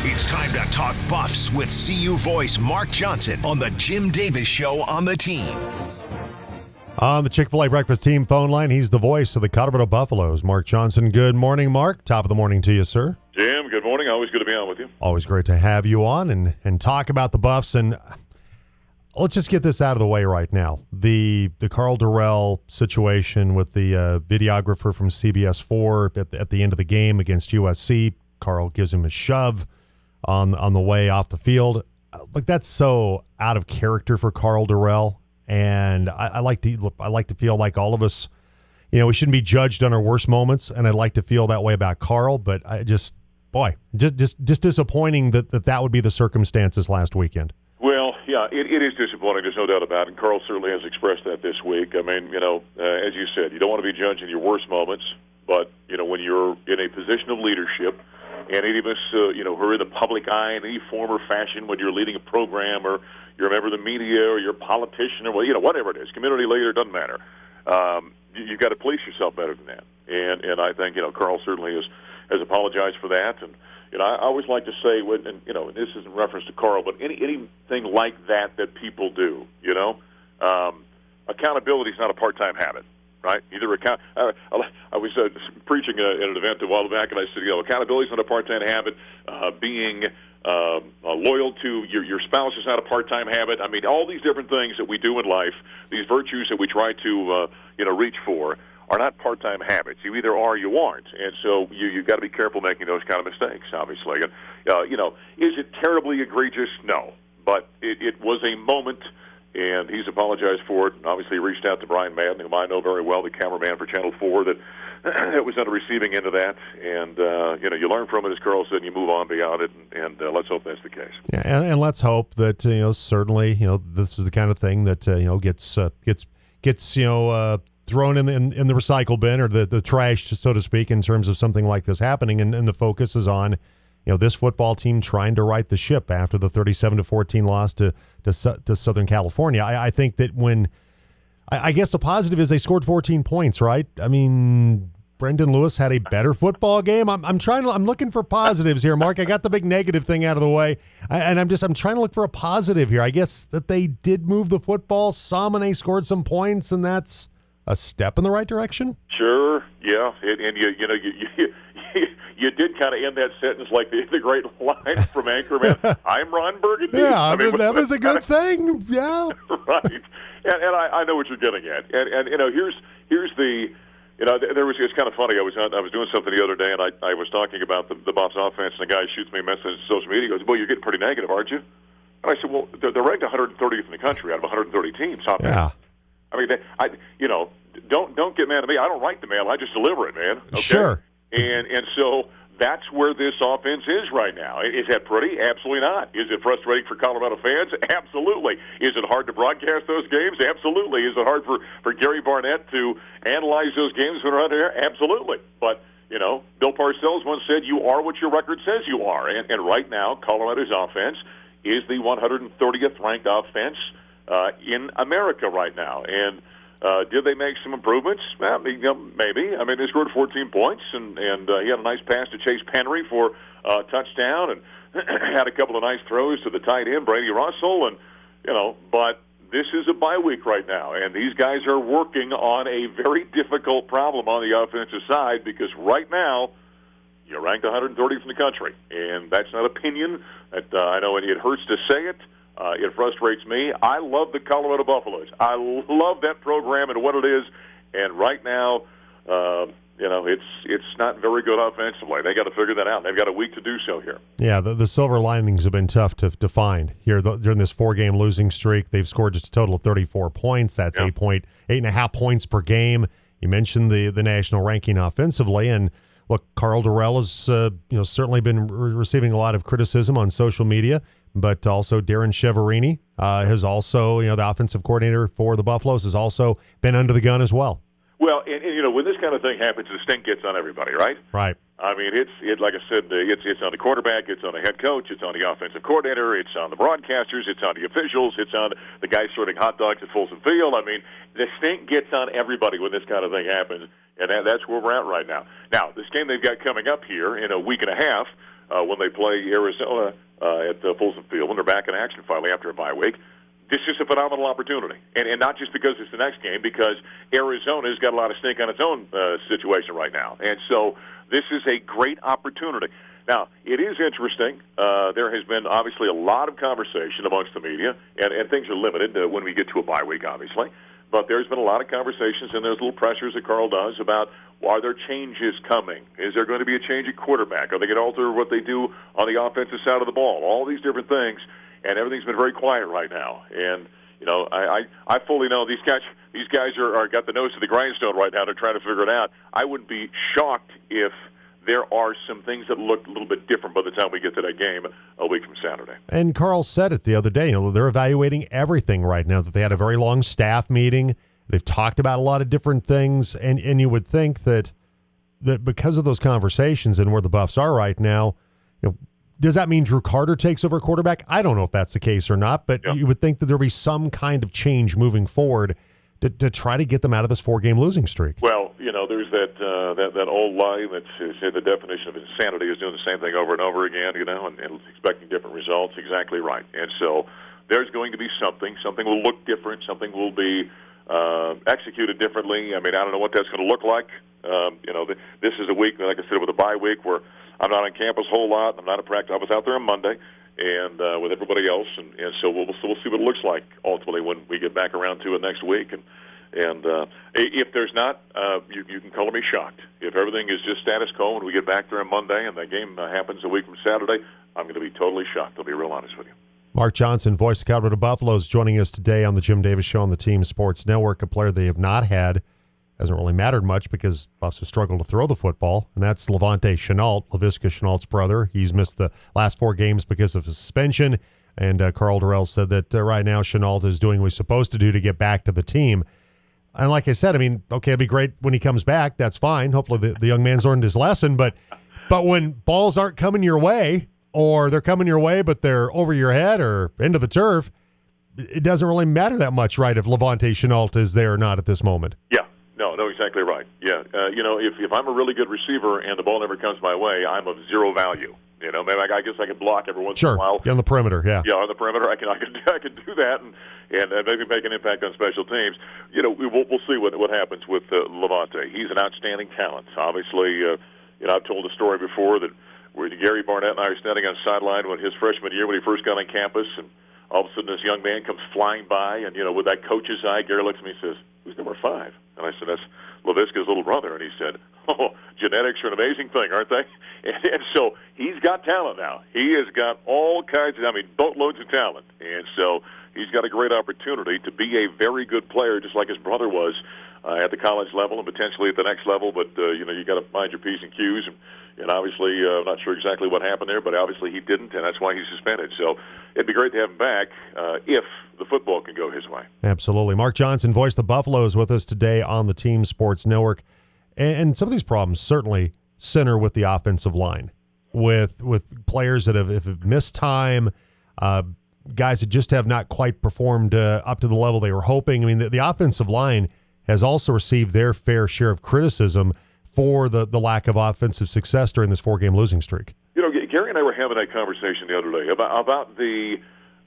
It's time to talk Buffs with CU voice Mark Johnson on the Jim Davis Show on the Team. On the Chick-fil-A Breakfast Team phone line, he's the voice of the Colorado Buffaloes. Mark Johnson, good morning, Mark. Top of the morning to you, sir. Jim, good morning. Always good to be on with you. Always great to have you on and talk about the Buffs. And let's just get this out of the way right now. The Carl Durrell situation with the videographer from CBS 4 at the end of the game against USC. Carl gives him a shove on the way off the field. Like, that's so out of character for Carl Durrell. And I like to feel like all of us, we shouldn't be judged on our worst moments. And I'd like to feel that way about Carl. But just disappointing that would be the circumstances last weekend. Well, yeah, it is disappointing. There's no doubt about it. And Carl certainly has expressed that this week. I mean, as you said, you don't want to be judged in your worst moments. But, when you're in a position of leadership, and any of us, who are in the public eye in any form or fashion, when you're leading a program or you're a member of the media or you're a politician or, whatever it is, community leader, doesn't matter. You've got to police yourself better than that. And I think, Carl certainly has apologized for that. And, I always like to say, and this is in reference to Carl, but anything like that people do, accountability is not a part-time habit. Right? I was preaching at an event a while back, and I said, accountability is not a part-time habit. Being loyal to your spouse is not a part-time habit. I mean, all these different things that we do in life, these virtues that we try to reach for, are not part-time habits. You either are or you aren't, and so you've got to be careful making those kind of mistakes. Obviously, and is it terribly egregious? No, but it was a moment. And he's apologized for it. And obviously, reached out to Brian Madden, whom I know very well, the cameraman for Channel 4, that was on the receiving end of that. And you learn from it, as Carl said, and you move on beyond it. And let's hope that's the case. Yeah, and let's hope that certainly this is the kind of thing that gets thrown in the recycle bin or the trash, so to speak, in terms of something like this happening. And the focus is on this football team trying to right the ship after the 37-14 loss to Southern California. I think that I guess the positive is they scored 14 points, right? I mean, Brendan Lewis had a better football game. I'm looking for positives here, Mark. I got the big negative thing out of the way, and I'm trying to look for a positive here. I guess that they did move the football some, and they scored some points, and that's a step in the right direction. Sure, yeah, and you did kind of end that sentence like the great line from Anchorman. I'm Ron Burgundy. Yeah, that was a good thing. Yeah, right. And I know what you're getting at. And here's the it's kind of funny. I was doing something the other day, and I was talking about the Buffs offense, and a guy shoots me a message on social media. He goes, "Well, you're getting pretty negative, aren't you?" And I said, "Well, they're ranked 130th in the country out of 130 teams. Yeah. I mean, don't get mad at me. I don't write the mail. I just deliver it, man. Okay? Sure. And so that's where this offense is right now. Is that pretty? Absolutely not. Is it frustrating for Colorado fans? Absolutely. Is it hard to broadcast those games? Absolutely. Is it hard for Gary Barnett to analyze those games when they're out there? Absolutely. But, Bill Parcells once said, you are what your record says you are. And right now, Colorado's offense is the 130th ranked offense in America right now. And did they make some improvements? Well, maybe. I mean, they scored 14 points, and he had a nice pass to Chase Penry for a touchdown, and had a couple of nice throws to the tight end, Brady Russell, and but this is a bye week right now, and these guys are working on a very difficult problem on the offensive side because right now you're ranked 130th in the country, and that's not opinion. I know it hurts to say it. It frustrates me. I love the Colorado Buffaloes. I love that program and what it is. And right now, it's not very good offensively. They got to figure that out. They've got a week to do so here. Yeah, the silver linings have been tough to find here during this 4-game losing streak. They've scored just a total of 34 points. That's 8.5 points per game. You mentioned the national ranking offensively, and look, Carl Durrell has certainly been receiving a lot of criticism on social media. But also Darren Cheverini has also, the offensive coordinator for the Buffaloes, has also been under the gun as well. Well, and when this kind of thing happens, the stink gets on everybody, right? Right. I mean, it's like I said, it's on the quarterback, it's on the head coach, it's on the offensive coordinator, it's on the broadcasters, it's on the officials, it's on the guys serving hot dogs at Folsom Field. I mean, the stink gets on everybody when this kind of thing happens, and that's where we're at right now. Now, this game they've got coming up here in a week and a half, when they play Arizona at Folsom Field, when they're back in action finally after a bye week. This is a phenomenal opportunity, and not just because it's the next game, because Arizona's got a lot of stink on its own situation right now. And so this is a great opportunity. Now, it is interesting. There has been obviously a lot of conversation amongst the media, and things are limited when we get to a bye week, obviously. But there's been a lot of conversations, and there's little pressures that Carl does about, are there changes coming? Is there going to be a change at quarterback? Are they going to alter what they do on the offensive side of the ball? All these different things. And everything's been very quiet right now. And, I fully know these guys are got the nose to the grindstone right now to try to figure it out. I wouldn't be shocked if there are some things that look a little bit different by the time we get to that game a week from Saturday. And Carl said it the other day. They're evaluating everything right now, that they had a very long staff meeting. They've talked about a lot of different things. And you would think that because of those conversations and where the Buffs are right now, does that mean Drew Carter takes over quarterback? I don't know if that's the case or not, but you would think that there'll be some kind of change moving forward to try to get them out of this 4-game losing streak. Well, there's that old line that said the definition of insanity is doing the same thing over and over again, and expecting different results. Exactly right. And so there's going to be something. Something will look different. Something will be executed differently. I don't know what that's going to look like. This is a week, like I said, with a bye week where I'm not on campus a whole lot. I'm not at practice. I was out there on Monday and with everybody else, and so we'll see what it looks like ultimately when we get back around to it next week. And if there's not, you can color me shocked. If everything is just status quo when we get back there on Monday and that game happens a week from Saturday, I'm going to be totally shocked. I'll be real honest with you. Mark Johnson, voice of Colorado Buffaloes, joining us today on the Jim Davis Show on the Team Sports Network, a player they have not had. Hasn't really mattered much because Buffs have struggled to throw the football, and that's Levante Chenault, Laviska Chenault's brother. He's missed the last 4 games because of his suspension, and Carl Durrell said that right now Chenault is doing what he's supposed to do to get back to the team. And like I said, okay, it'd be great when he comes back. That's fine. Hopefully the young man's learned his lesson, but when balls aren't coming your way, or they're coming your way but they're over your head or into the turf, it doesn't really matter that much, right, if Levante Chenault is there or not at this moment. Yeah. No, exactly right. Yeah, if I'm a really good receiver and the ball never comes my way, I'm of zero value. Maybe I guess I could block every once in a while. Sure, on the perimeter, yeah. Yeah, on the perimeter, I can do that and maybe make an impact on special teams. We'll see what happens with Levante. He's an outstanding talent. Obviously, I've told a story before that where Gary Barnett and I were standing on the sideline when his freshman year when he first got on campus, and all of a sudden this young man comes flying by, and with that coach's eye, Gary looks at me and says, "Who's number 5?" And I said, "That's Laviska's little brother." And he said, "Oh, genetics are an amazing thing, aren't they?" And so he's got talent now. He has got all kinds of, boatloads of talent. And so he's got a great opportunity to be a very good player, just like his brother was at the college level and potentially at the next level. But, you got to mind your P's and Q's. And obviously, I'm not sure exactly what happened there, but obviously he didn't, and that's why he's suspended. So it'd be great to have him back if the football can go his way. Absolutely. Mark Johnson, voice of the Buffaloes, with us today on the Team Sports Network. And some of these problems certainly center with the offensive line, with players that have missed time, guys that just have not quite performed up to the level they were hoping. The offensive line has also received their fair share of criticism for the lack of offensive success during this 4-game losing streak. Gary and I were having that conversation the other day about the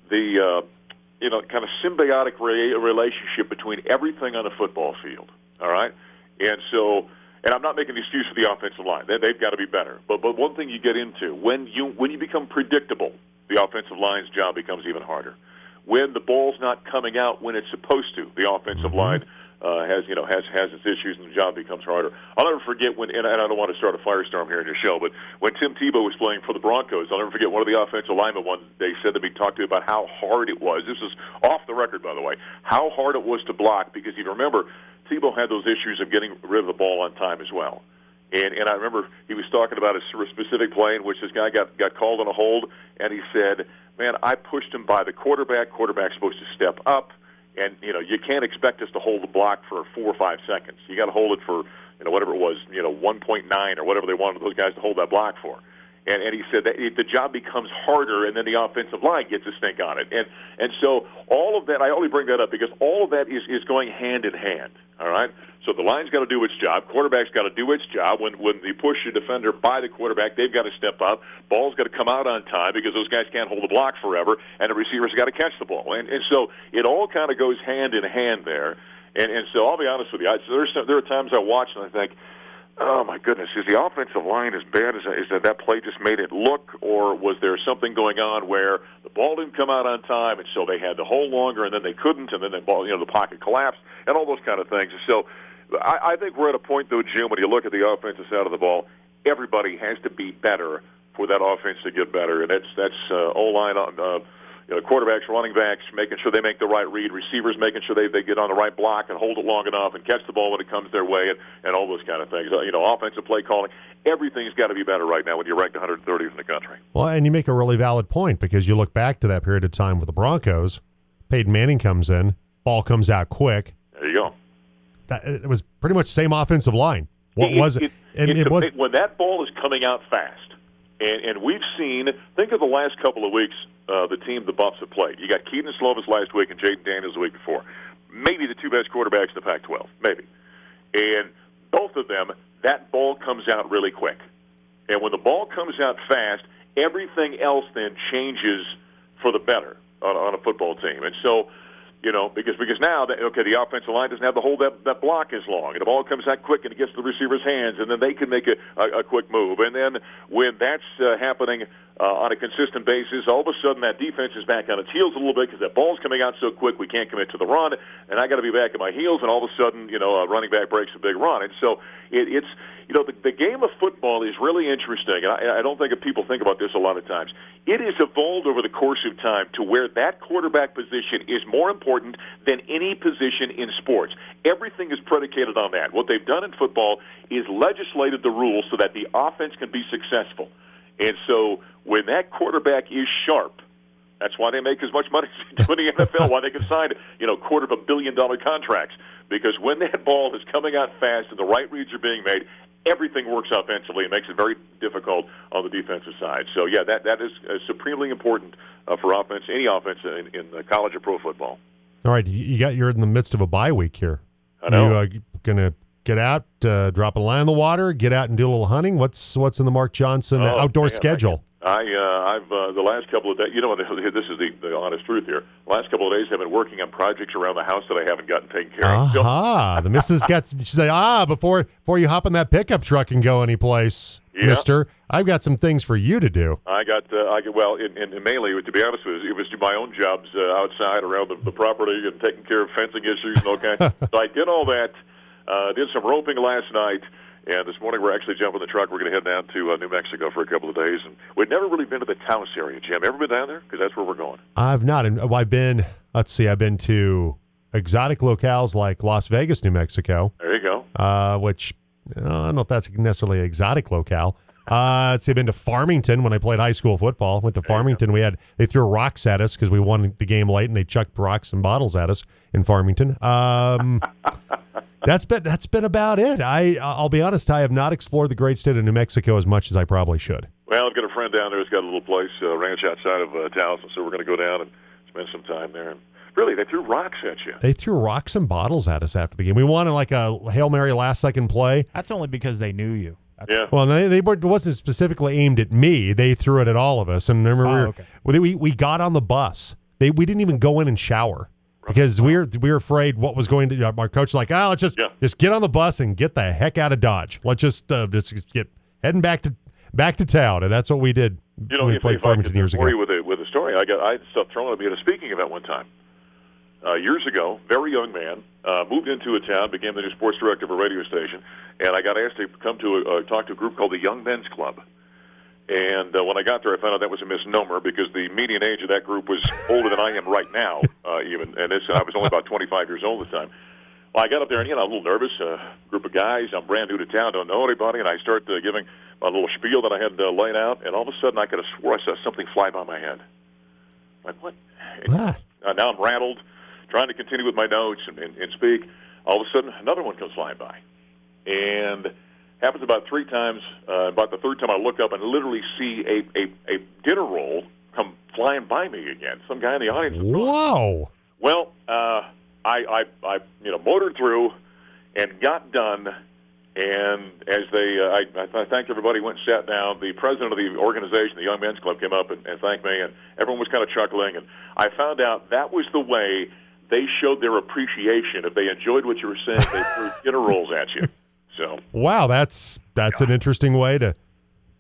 kind of symbiotic relationship between everything on the football field. All right, and I'm not making an excuse for the offensive line; they've got to be better. But one thing you get into when you become predictable, the offensive line's job becomes even harder. When the ball's not coming out when it's supposed to, the offensive line has its issues, and the job becomes harder. I'll never forget when, and I don't want to start a firestorm here in your show, but when Tim Tebow was playing for the Broncos, I'll never forget one of the offensive linemen one day said to me, talked to me about how hard it was. This is off the record, by the way, how hard it was to block, because you remember Tebow had those issues of getting rid of the ball on time as well. And I remember he was talking about a specific play in which this guy got called on a hold, and he said, "Man, I pushed him by the quarterback. Quarterback's supposed to step up. And, you can't expect us to hold the block for 4 or 5 seconds. You got to hold it for, whatever it was, 1.9 or whatever they wanted those guys to hold that block for." And he said that the job becomes harder, and then the offensive line gets a stink on it. And so all of that, I only bring that up because all of that is going hand in hand. All right? So the line's got to do its job. Quarterback's got to do its job. When you push the defender by the quarterback, they've got to step up. Ball's got to come out on time because those guys can't hold the block forever, and the receiver's got to catch the ball. And so it all kind of goes hand in hand there. And so I'll be honest with you. There are times I watch and I think, oh, my goodness, is the offensive line as bad as that play just made it look, or was there something going on where the ball didn't come out on time, and so they had to hold longer, and then they couldn't, and then the pocket collapsed, and all those kind of things. So I think we're at a point, though, Jim, when you look at the offensive side of the ball, everybody has to be better for that offense to get better, and that's O-line on quarterbacks, running backs, making sure they make the right read, receivers making sure they get on the right block and hold it long enough and catch the ball when it comes their way, and all those kind of things. Offensive play calling, everything's got to be better right now when you're ranked 130th in the country. Well, and you make a really valid point, because you look back to that period of time with the Broncos, Peyton Manning comes in, ball comes out quick. There you go. It was pretty much the same offensive line. What was it? When that ball is coming out fast, and we've seen, think of the last couple of weeks, the team the Buffs have played. You got Keaton Slovis last week and Jaden Daniels the week before. Maybe the two best quarterbacks in the Pac-12, maybe. And both of them, that ball comes out really quick. And when the ball comes out fast, everything else then changes for the better on a football team. And so, because now, the offensive line doesn't have to hold that block as long, and the ball comes out quick and it gets to the receiver's hands, and then they can make a quick move. And then when that's happening on a consistent basis, all of a sudden that defense is back on its heels a little bit because that ball's coming out so quick we can't commit to the run, and I got to be back at my heels, and all of a sudden, a running back breaks a big run. And so it's the game of football is really interesting, and I don't think people think about this a lot of times. It has evolved over the course of time to where that quarterback position is more important than any position in sports. Everything is predicated on that. What they've done in football is legislated the rules so that the offense can be successful. And so when that quarterback is sharp, that's why they make as much money as they do in the NFL, why they can sign, $250 million contracts. Because when that ball is coming out fast and the right reads are being made, everything works offensively. It makes it very difficult on the defensive side. So, yeah, that is supremely important for offense, any offense in college or pro football. All right, you're in the midst of a bye week here. I know. You going to get out, drop a line in the water, get out and do a little hunting? What's in the Mark Johnson outdoor schedule? I've the last couple of days, this is the honest truth here. The last couple of days I've been working on projects around the house that I haven't gotten taken care of. The missus she said, before you hop in that pickup truck and go anyplace, mister, I've got some things for you to do. And mainly, to be honest with you, it was my own jobs outside around the property and taking care of fencing issues and all kinds. So I did all that, did some roping last night. And this morning we're actually jumping the truck. We're going to head down to New Mexico for a couple of days. And we've never really been to the Taos area, Jim. Ever been down there? Because that's where we're going. I've not. I've been to exotic locales like Las Vegas, New Mexico. There you go. Which, I don't know if that's necessarily an exotic locale. I've been to Farmington when I played high school football. Went to Farmington. They threw rocks at us because we won the game late, and they chucked rocks and bottles at us in Farmington. That's been about it. I'll be honest, I have not explored the great state of New Mexico as much as I probably should. Well, I've got a friend down there who's got a little place, ranch outside of Taos, so we're going to go down and spend some time there. And really, they threw rocks at you. They threw rocks and bottles at us after the game. We wanted like a Hail Mary last-second play. That's only because they knew you. Well, it wasn't specifically aimed at me. They threw it at all of us. And remember, we got on the bus. We didn't even go in and shower. Because we were afraid what was going to. Our coach was like, let's just get on the bus and get the heck out of Dodge. Let's just get heading back to town, and that's what we did. When we played Farmington years ago. With a story, I had stuff thrown at me at a speaking event one time years ago. Very young man, moved into a town, became the new sports director of a radio station, and I got asked to come to talk to a group called the Young Men's Club. And when I got there, I found out that was a misnomer because the median age of that group was older than I am right now, even. And I was only about 25 years old at the time. Well, I got up there, and, a little nervous, group of guys. I'm brand new to town, don't know anybody. And I start giving my little spiel that I had laid out. And all of a sudden, I could have swore I saw something fly by my head. I'm like, what? Now I'm rattled, trying to continue with my notes and speak. All of a sudden, another one comes flying by. And happens about 3 times. About the third time, I look up and literally see a dinner roll come flying by me again. Some guy in the audience. Wow. Well, I motored through, and got done. And as I thanked everybody, went and sat down. The president of the organization, the Young Men's Club, came up and thanked me, and everyone was kind of chuckling. And I found out that was the way they showed their appreciation. If they enjoyed what you were saying, they threw dinner rolls at you. So wow, that's an interesting way to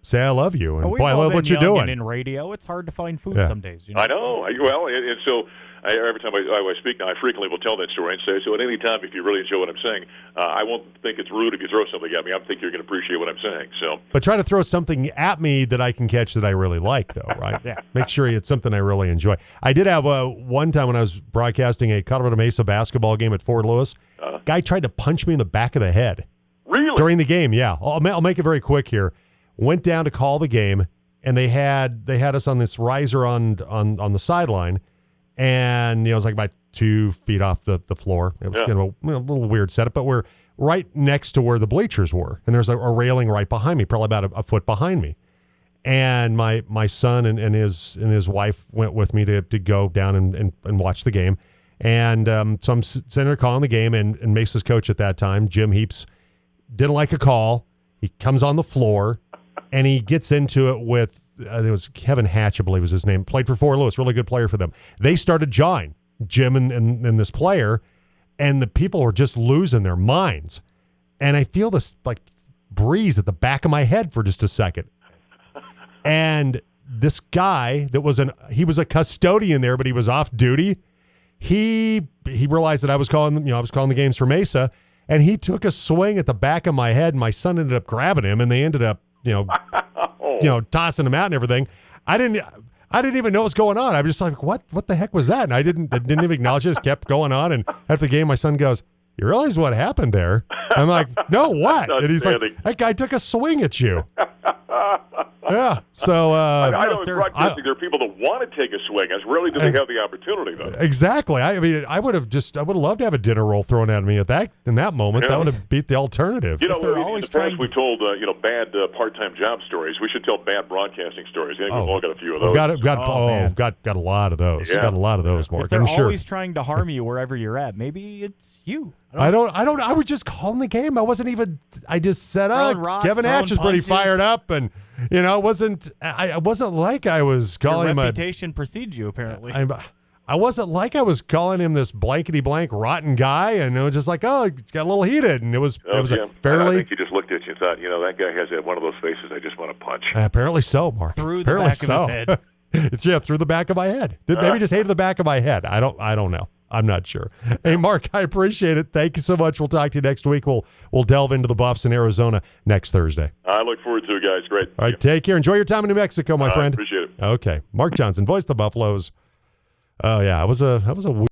say I love you, and we've boy, I all love been what you're young doing. and in radio, it's hard to find food Yeah. some days. I know. Well, and so every time I speak now, I frequently will tell that story and say, so at any time, if you really enjoy what I'm saying, I won't think it's rude if you throw something at me. I think you're going to appreciate what I'm saying. So, But try to throw something at me that I can catch that I really like, though, right? Yeah. Make sure it's something I really enjoy. I did have one time when I was broadcasting a Colorado Mesa basketball game at Fort Lewis, guy tried to punch me in the back of the head. really? During the game, yeah. I'll make it very quick here. Went down to call the game, and they had us on this riser on the sideline, and it was like about 2 feet off the floor. It was kind of a little weird setup, but we're right next to where the bleachers were, and there's a railing right behind me, probably about a foot behind me. And my son and his wife went with me to go down and watch the game. And so I'm sitting there calling the game, and Mesa's coach at that time, Jim Heaps, didn't like a call. He comes on the floor, and he gets into it with, it was Kevin Hatch, I believe was his name, played for Fort Lewis, really good player for them. They started jawing, Jim and this player, and the people were just losing their minds. And I feel this like breeze at the back of my head for just a second. And this guy he was a custodian there, but he was off duty. He realized that I was calling the games for Mesa, and he took a swing at the back of my head, and my son ended up grabbing him, and they ended up, tossing him out and everything. I didn't even know what was going on. I was just like, what the heck was that? And I didn't even acknowledge it. Just kept going on. And after the game, my son goes, "You realize what happened there?" I'm like, "No, what?" And he's like, "That guy took a swing at you." Yeah. So I know in broadcasting there are people that want to take a swing. As rarely do they have the opportunity, though. Exactly. I mean, I would have loved to have a dinner roll thrown at me in that moment. Yeah. That would have beat the alternative. In always the past, we've told bad part-time job stories. We should tell bad broadcasting stories. I think we've all got a few of those. Got a lot of those. Yeah. Got a lot of those, Mark. If they're I'm sure. always trying to harm you wherever you're at, maybe it's you. I don't. I was just calling the game. I wasn't even. I just set up. Throwing rocks, Kevin Hatch is pretty punches. fired up, and it wasn't. I wasn't like I was calling Your him reputation precedes you, apparently. I wasn't like I was calling him this blankety blank rotten guy, and it was just like, oh, it got a little heated, and it was a fairly. I think he just looked at you and thought, that guy has one of those faces I just want to punch. Apparently so, Mark. Through the apparently back so. of his head. It's through the back of my head. Maybe just hated the back of my head. I don't know. I'm not sure. Hey, Mark, I appreciate it. Thank you so much. We'll talk to you next week. We'll delve into the Buffs in Arizona next Thursday. I look forward to it, guys. Great. All right, take care. Enjoy your time in New Mexico, my friend. Appreciate it. Okay. Mark Johnson, voice of the Buffaloes. Oh, yeah, I was a